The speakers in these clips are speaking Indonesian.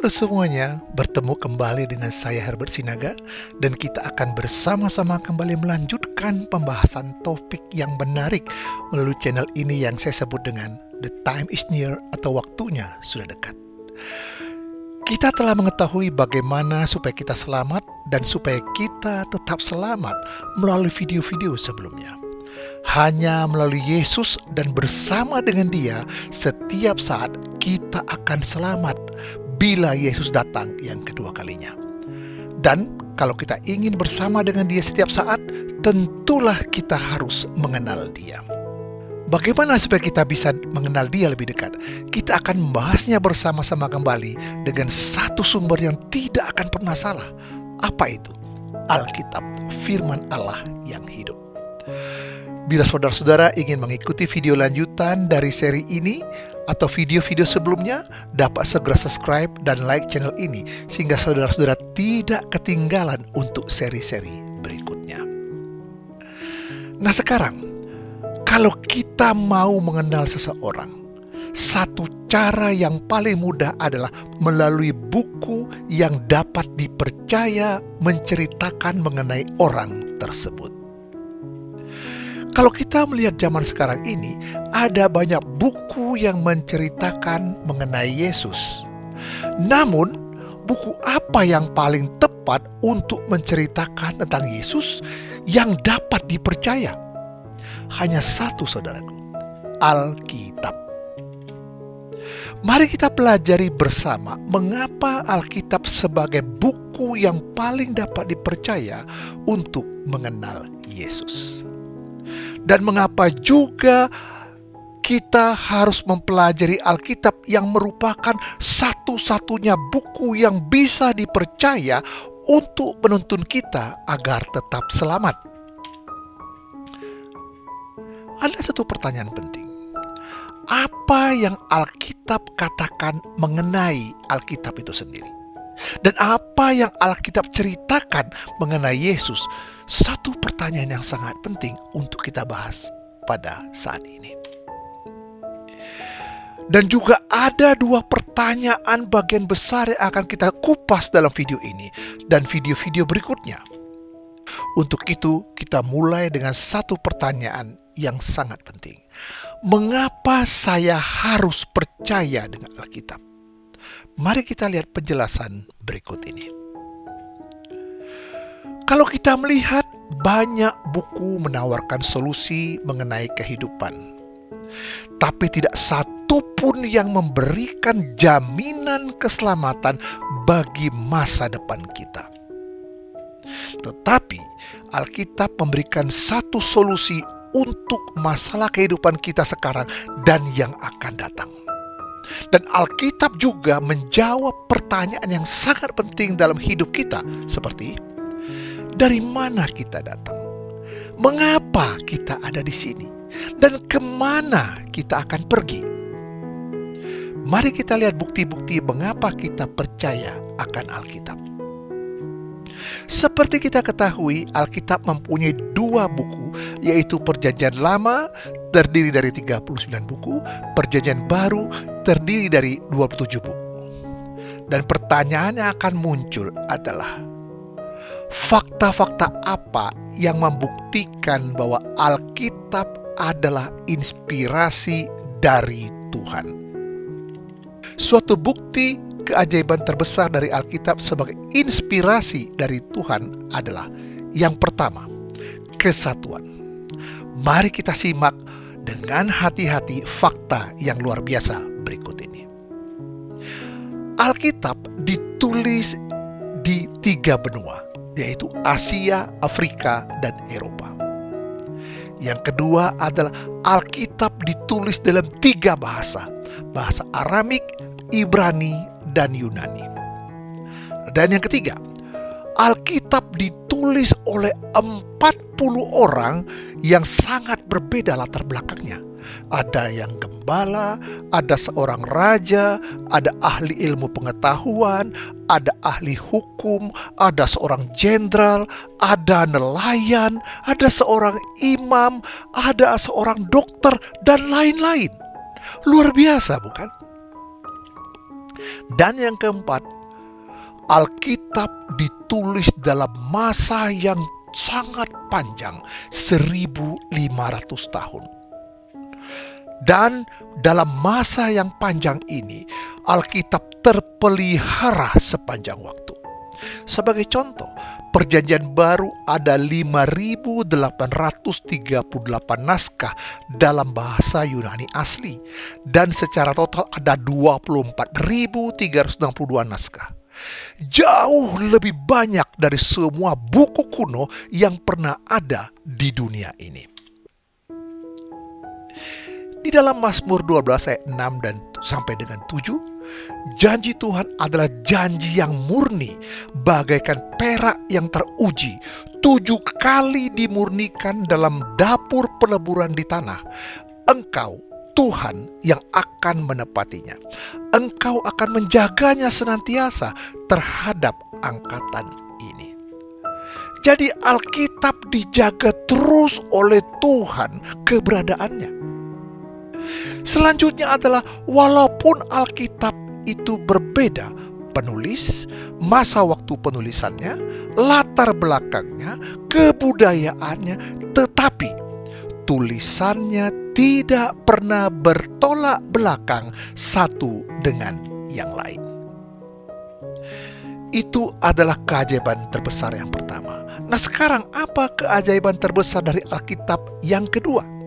Halo semuanya, bertemu kembali dengan saya Herbert Sinaga dan kita akan bersama-sama kembali melanjutkan pembahasan topik yang menarik melalui channel ini yang saya sebut dengan The Time is Near atau waktunya sudah dekat. Kita telah mengetahui bagaimana supaya kita selamat dan supaya kita tetap selamat melalui video-video sebelumnya. Hanya melalui Yesus dan bersama dengan Dia setiap saat kita akan selamat bila Yesus datang yang kedua kalinya. Dan kalau kita ingin bersama dengan Dia setiap saat, tentulah kita harus mengenal Dia. Bagaimana supaya kita bisa mengenal Dia lebih dekat? Kita akan membahasnya bersama-sama kembali dengan satu sumber yang tidak akan pernah salah. Apa itu? Alkitab, firman Allah yang hidup. Bila saudara-saudara ingin mengikuti video lanjutan dari seri ini atau video-video sebelumnya, dapat segera subscribe dan like channel ini sehingga saudara-saudara tidak ketinggalan untuk seri-seri berikutnya. Nah sekarang, kalau kita mau mengenal seseorang, satu cara yang paling mudah adalah melalui buku yang dapat dipercaya menceritakan mengenai orang tersebut. Kalau kita melihat zaman sekarang ini, ada banyak buku yang menceritakan mengenai Yesus. Namun, buku apa yang paling tepat untuk menceritakan tentang Yesus yang dapat dipercaya? Hanya satu, saudaraku, Alkitab. Mari kita pelajari bersama mengapa Alkitab sebagai buku yang paling dapat dipercaya untuk mengenal Yesus. Dan mengapa juga kita harus mempelajari Alkitab yang merupakan satu-satunya buku yang bisa dipercaya untuk menuntun kita agar tetap selamat. Ada satu pertanyaan penting. Apa yang Alkitab katakan mengenai Alkitab itu sendiri? Dan apa yang Alkitab ceritakan mengenai Yesus? Satu pertanyaan yang sangat penting untuk kita bahas pada saat ini. Dan juga ada dua pertanyaan bagian besar yang akan kita kupas dalam video ini dan video-video berikutnya. Untuk itu, kita mulai dengan satu pertanyaan yang sangat penting. Mengapa saya harus percaya dengan Alkitab? Mari kita lihat penjelasan berikut ini. Kalau kita melihat banyak buku menawarkan solusi mengenai kehidupan, tapi tidak satu pun yang memberikan jaminan keselamatan bagi masa depan kita. Tetapi Alkitab memberikan satu solusi untuk masalah kehidupan kita sekarang dan yang akan datang. Dan Alkitab juga menjawab pertanyaan yang sangat penting dalam hidup kita, seperti dari mana kita datang? Mengapa kita ada di sini? Dan kemana kita akan pergi? Mari kita lihat bukti-bukti mengapa kita percaya akan Alkitab. Seperti kita ketahui, Alkitab mempunyai dua buku, yaitu Perjanjian Lama terdiri dari 39 buku, Perjanjian Baru terdiri dari 27 buku. Dan pertanyaan yang akan muncul adalah, fakta-fakta apa yang membuktikan bahwa Alkitab adalah inspirasi dari Tuhan? Suatu bukti keajaiban terbesar dari Alkitab sebagai inspirasi dari Tuhan adalah yang pertama, kesatuan. Mari kita simak dengan hati-hati fakta yang luar biasa berikut ini. Alkitab ditulis di 3 benua, yaitu Asia, Afrika, dan Eropa. Yang kedua adalah Alkitab ditulis dalam 3 bahasa, bahasa Aramik, Ibrani, dan Yunani. Dan yang ketiga, Alkitab ditulis oleh 40 orang yang sangat berbeda latar belakangnya. Ada yang gembala, ada seorang raja, ada ahli ilmu pengetahuan, ada ahli hukum, ada seorang jenderal, ada nelayan, ada seorang imam, ada seorang dokter, dan lain-lain. Luar biasa, bukan? Dan yang keempat, Alkitab ditulis dalam masa yang sangat panjang, 1500 tahun. Dan dalam masa yang panjang ini, Alkitab terpelihara sepanjang waktu. Sebagai contoh, Perjanjian Baru ada 5.838 naskah dalam bahasa Yunani asli, dan secara total ada 24.362 naskah. Jauh lebih banyak dari semua buku kuno yang pernah ada di dunia ini. Di dalam Mazmur 12 ayat 6 dan sampai dengan 7, janji Tuhan adalah janji yang murni, bagaikan perak yang teruji, 7 kali dimurnikan dalam dapur peleburan di tanah. Engkau, Tuhan, yang akan menepatinya. Engkau akan menjaganya senantiasa terhadap angkatan ini. Jadi Alkitab dijaga terus oleh Tuhan keberadaannya. Selanjutnya adalah walaupun Alkitab itu berbeda penulis, masa waktu penulisannya, latar belakangnya, kebudayaannya, tetapi tulisannya tidak pernah bertolak belakang satu dengan yang lain. Itu adalah keajaiban terbesar yang pertama. Nah, sekarang apa keajaiban terbesar dari Alkitab yang kedua?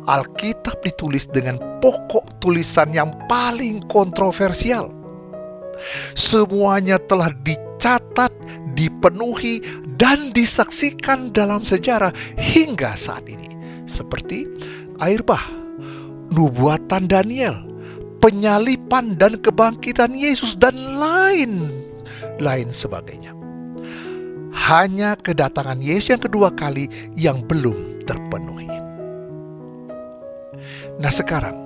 Alkitab ditulis dengan pokok tulisan yang paling kontroversial. Semuanya telah dicatat, dipenuhi, dan disaksikan dalam sejarah hingga saat ini. Seperti air bah, nubuatan Daniel, penyalipan dan kebangkitan Yesus, dan lain sebagainya. Hanya kedatangan Yesus yang kedua kali yang belum terpenuhi. Nah, sekarang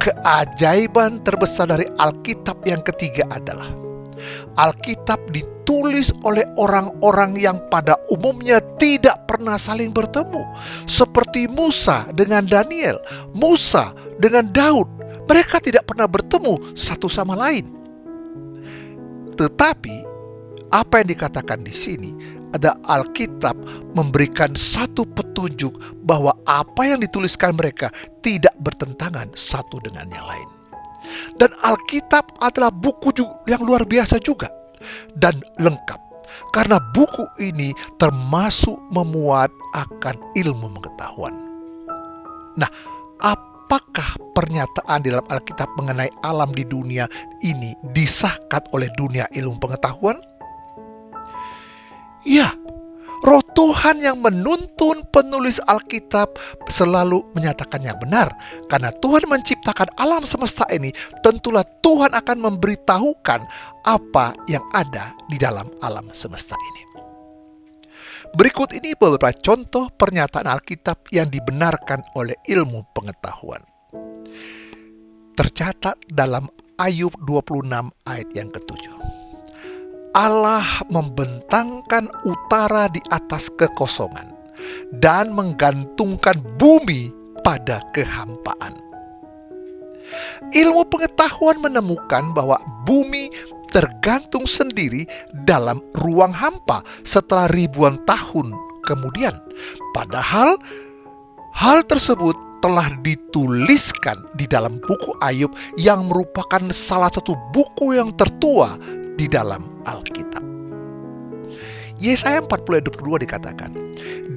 keajaiban terbesar dari Alkitab yang ketiga adalah Alkitab ditulis oleh orang-orang yang pada umumnya tidak pernah saling bertemu, seperti Musa dengan Daniel, Musa dengan Daud. Mereka tidak pernah bertemu satu sama lain. Tetapi apa yang dikatakan di sini ada Alkitab memberikan satu petunjuk bahwa apa yang dituliskan mereka tidak bertentangan satu dengan yang lain. Dan Alkitab adalah buku yang luar biasa juga dan lengkap, karena buku ini termasuk memuat akan ilmu pengetahuan. Nah, apakah pernyataan di dalam Alkitab mengenai alam di dunia ini disahkan oleh dunia ilmu pengetahuan? Ya, Roh Tuhan yang menuntun penulis Alkitab selalu menyatakan yang benar. Karena Tuhan menciptakan alam semesta ini, tentulah Tuhan akan memberitahukan apa yang ada di dalam alam semesta ini. Berikut ini beberapa contoh pernyataan Alkitab yang dibenarkan oleh ilmu pengetahuan. Tercatat dalam Ayub 26 ayat yang ke-7. Allah membentangkan utara di atas kekosongan dan menggantungkan bumi pada kehampaan. Ilmu pengetahuan menemukan bahwa bumi tergantung sendiri dalam ruang hampa setelah ribuan tahun kemudian. Padahal hal tersebut telah dituliskan di dalam buku Ayub yang merupakan salah satu buku yang tertua di dalam Alkitab. Yesaya 40 ayat 22 dikatakan,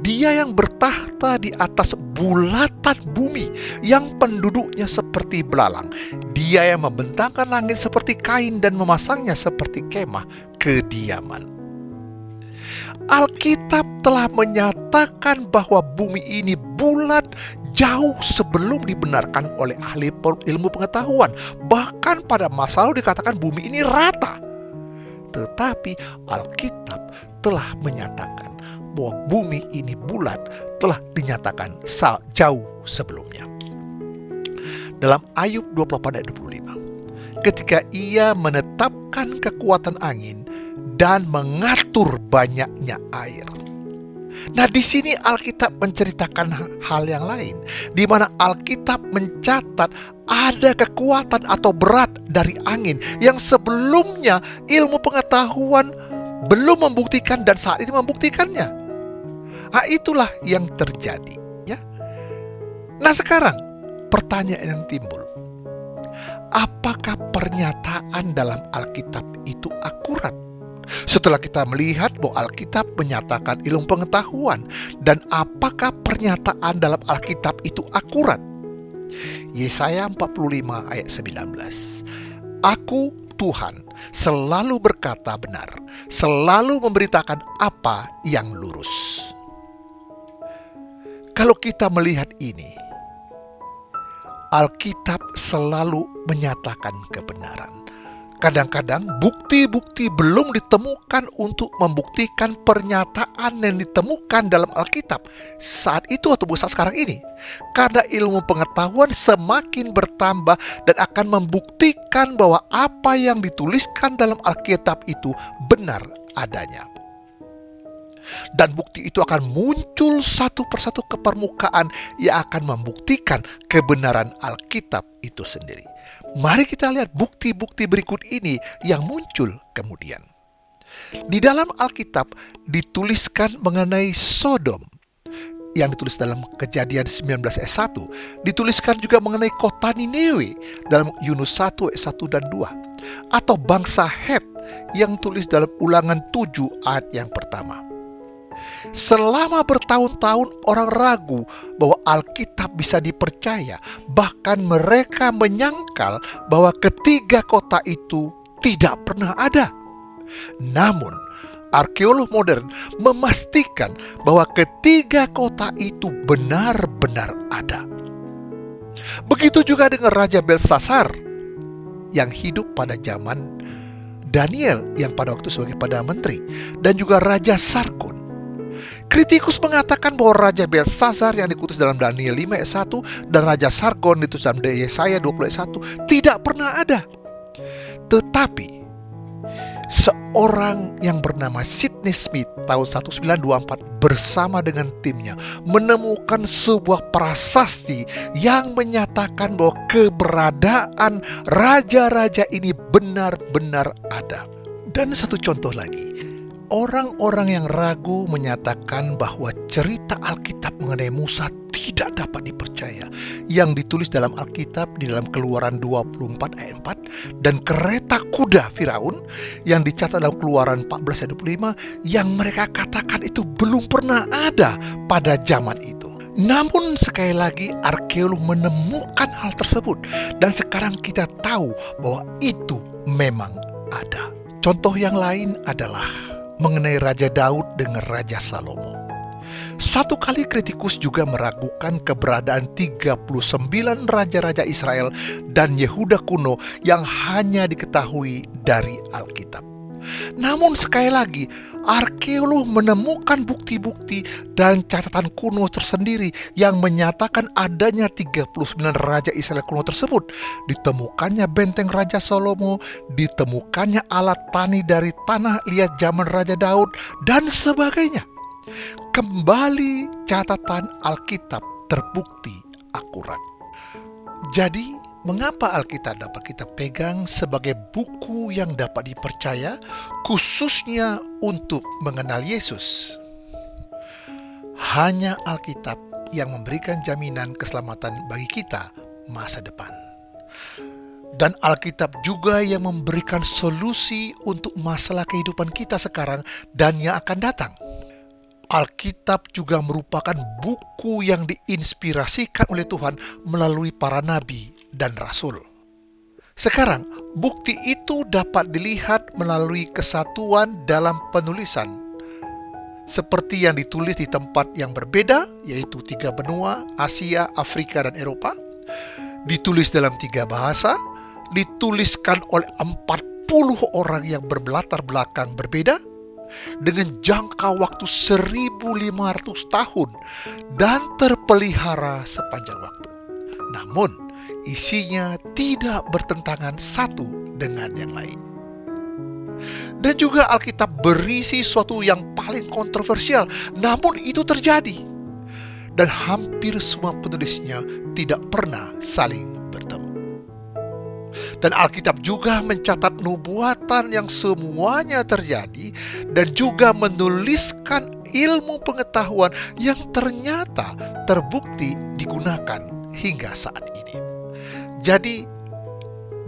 Dia yang bertahta di atas bulatan bumi, yang penduduknya seperti belalang. Dia yang membentangkan langit seperti kain dan memasangnya seperti kemah kediaman. Alkitab telah menyatakan bahwa bumi ini bulat jauh sebelum dibenarkan oleh ahli ilmu pengetahuan. Bahkan pada masa lalu dikatakan bumi ini rata. Tetapi Alkitab telah menyatakan bahwa bumi ini bulat telah dinyatakan jauh sebelumnya. Dalam Ayub 24 ayat 25, ketika ia menetapkan kekuatan angin dan mengatur banyaknya air. Nah, di sini Alkitab menceritakan hal yang lain, di mana Alkitab mencatat ada kekuatan atau berat dari angin yang sebelumnya ilmu pengetahuan belum membuktikan dan saat ini membuktikannya. Nah, itulah yang terjadi, ya. Nah, sekarang pertanyaan yang timbul, apakah pernyataan dalam Alkitab itu akurat? Setelah kita melihat bahwa Alkitab menyatakan ilmu pengetahuan, dan apakah pernyataan dalam Alkitab itu akurat? Yesaya 45 ayat 19. Aku Tuhan selalu berkata benar, selalu memberitakan apa yang lurus. Kalau kita melihat ini, Alkitab selalu menyatakan kebenaran. Kadang-kadang bukti-bukti belum ditemukan untuk membuktikan pernyataan yang ditemukan dalam Alkitab saat itu atau saat sekarang ini. Karena ilmu pengetahuan semakin bertambah dan akan membuktikan bahwa apa yang dituliskan dalam Alkitab itu benar adanya. Dan bukti itu akan muncul satu persatu ke permukaan yang akan membuktikan kebenaran Alkitab itu sendiri. Mari kita lihat bukti-bukti berikut ini yang muncul kemudian. Di dalam Alkitab dituliskan mengenai Sodom, yang ditulis dalam Kejadian 19 ayat 1. Dituliskan juga mengenai kota Niniwe dalam Yunus 1 ayat 1 dan 2. Atau bangsa Het yang tulis dalam Ulangan 7 ayat yang pertama. Selama bertahun-tahun orang ragu bahwa Alkitab bisa dipercaya. Bahkan mereka menyangkal bahwa ketiga kota itu tidak pernah ada. Namun, arkeolog modern memastikan bahwa ketiga kota itu benar-benar ada. Begitu juga dengan Raja Belsasar yang hidup pada zaman Daniel yang pada waktu sebagai Perdana Menteri, dan juga Raja Sargon. Kritikus mengatakan bahwa Raja Belsasar yang dikutus dalam Daniel 5 ayat 1 dan Raja Sargon ditulis dalam Yesaya 20 ayat 1 tidak pernah ada. Tetapi seorang yang bernama Sidney Smith tahun 1924 bersama dengan timnya menemukan sebuah prasasti yang menyatakan bahwa keberadaan raja-raja ini benar-benar ada. Dan satu contoh lagi, orang-orang yang ragu menyatakan bahwa cerita Alkitab mengenai Musa tidak dapat dipercaya yang ditulis dalam Alkitab di dalam Keluaran 24 ayat 4 dan kereta kuda Firaun yang dicatat dalam Keluaran 14 ayat 25 yang mereka katakan itu belum pernah ada pada zaman itu. Namun sekali lagi arkeolog menemukan hal tersebut dan sekarang kita tahu bahwa itu memang ada. Contoh yang lain adalah mengenai Raja Daud dengan Raja Salomo. Satu kali kritikus juga meragukan keberadaan 39 raja-raja Israel dan Yehuda kuno yang hanya diketahui dari Alkitab. Namun sekali lagi, arkeolog menemukan bukti-bukti dan catatan kuno tersendiri yang menyatakan adanya 39 raja Israel kuno tersebut. Ditemukannya benteng Raja Salomo, ditemukannya alat tani dari tanah liat zaman Raja Daud, dan sebagainya. Kembali catatan Alkitab terbukti akurat. Jadi, mengapa Alkitab dapat kita pegang sebagai buku yang dapat dipercaya, khususnya untuk mengenal Yesus? Hanya Alkitab yang memberikan jaminan keselamatan bagi kita masa depan. Dan Alkitab juga yang memberikan solusi untuk masalah kehidupan kita sekarang dan yang akan datang. Alkitab juga merupakan buku yang diinspirasikan oleh Tuhan melalui para nabi dan rasul. Sekarang, bukti itu dapat dilihat melalui kesatuan dalam penulisan. Seperti yang ditulis di tempat yang berbeda, yaitu 3 benua, Asia, Afrika, dan Eropa. Ditulis dalam 3 bahasa, dituliskan oleh 40 orang yang berlatar belakang berbeda, dengan jangka waktu 1500 tahun dan terpelihara sepanjang waktu. Namun, isinya tidak bertentangan satu dengan yang lain. Dan juga Alkitab berisi suatu yang paling kontroversial, namun itu terjadi. Dan hampir semua penulisnya tidak pernah saling bertemu. Dan Alkitab juga mencatat nubuatan yang semuanya terjadi dan juga menuliskan ilmu pengetahuan yang ternyata terbukti digunakan hingga saat ini. Jadi,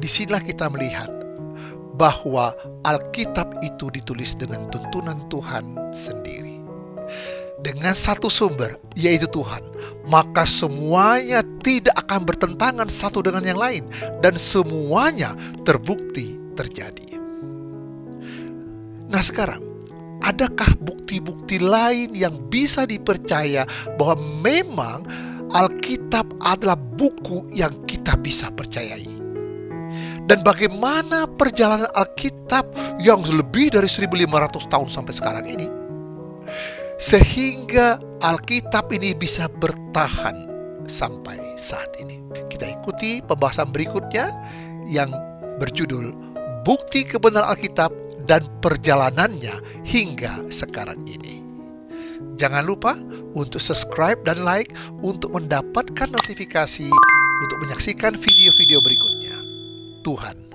disinilah kita melihat bahwa Alkitab itu ditulis dengan tuntunan Tuhan sendiri. Dengan satu sumber, yaitu Tuhan, maka semuanya tidak akan bertentangan satu dengan yang lain, dan semuanya terbukti terjadi. Nah sekarang, adakah bukti-bukti lain yang bisa dipercaya bahwa memang Alkitab adalah buku yang kita bisa percayai? Dan bagaimana perjalanan Alkitab yang lebih dari 1500 tahun sampai sekarang ini, sehingga Alkitab ini bisa bertahan sampai saat ini. Kita ikuti pembahasan berikutnya yang berjudul Bukti Kebenaran Alkitab dan Perjalanannya hingga sekarang ini. Jangan lupa untuk subscribe dan like untuk mendapatkan notifikasi untuk menyaksikan video-video berikutnya. Tuhan